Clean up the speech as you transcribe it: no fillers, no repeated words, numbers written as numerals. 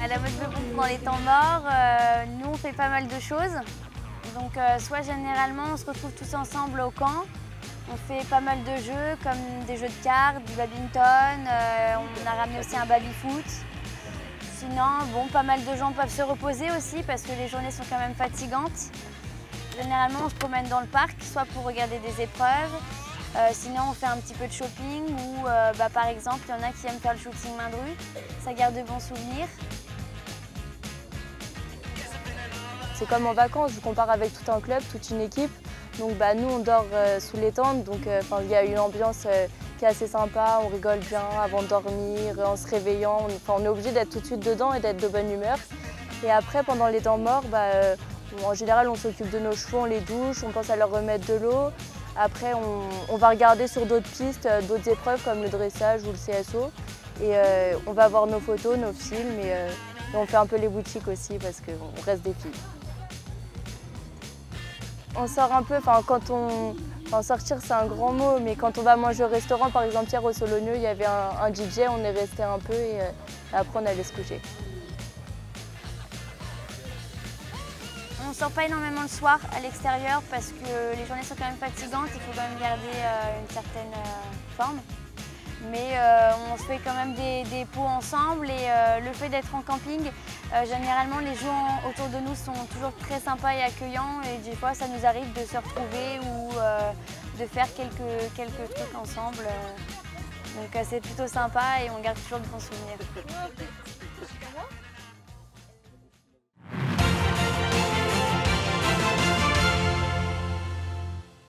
À la mode pendant les temps morts, nous on fait pas mal de choses. Donc soit généralement on se retrouve tous ensemble au camp, on fait pas mal de jeux comme des jeux de cartes, du badminton, on a ramené aussi un baby-foot. Sinon, bon, pas mal de gens peuvent se reposer aussi parce que les journées sont quand même fatigantes. Généralement on se promène dans le parc, soit pour regarder des épreuves, sinon on fait un petit peu de shopping ou par exemple il y en a qui aiment faire le shooting main de rue, ça garde de bons souvenirs. C'est comme en vacances, je compare avec tout un club, toute une équipe. Donc nous on dort sous les tentes, donc il y a une ambiance qui est assez sympa, on rigole bien avant de dormir, en se réveillant. On est obligé d'être tout de suite dedans et d'être de bonne humeur. Et après pendant les temps morts, en général on s'occupe de nos chevaux, on les douche, on pense à leur remettre de l'eau. Après on va regarder sur d'autres pistes, d'autres épreuves comme le dressage ou le CSO. Et on va voir nos photos, nos films et on fait un peu les boutiques aussi parce qu'on reste des filles. On sort un peu, sortir c'est un grand mot, mais quand on va manger au restaurant, par exemple hier au Sologno, il y avait un DJ, on est resté un peu et après on allait se coucher. On ne sort pas énormément le soir à l'extérieur parce que les journées sont quand même fatigantes, il faut quand même garder une certaine forme. Mais on se fait quand même des pots ensemble et le fait d'être en camping, généralement les gens autour de nous sont toujours très sympas et accueillants et des fois ça nous arrive de se retrouver ou de faire quelques trucs ensemble. Donc c'est plutôt sympa et on garde toujours de bons souvenirs.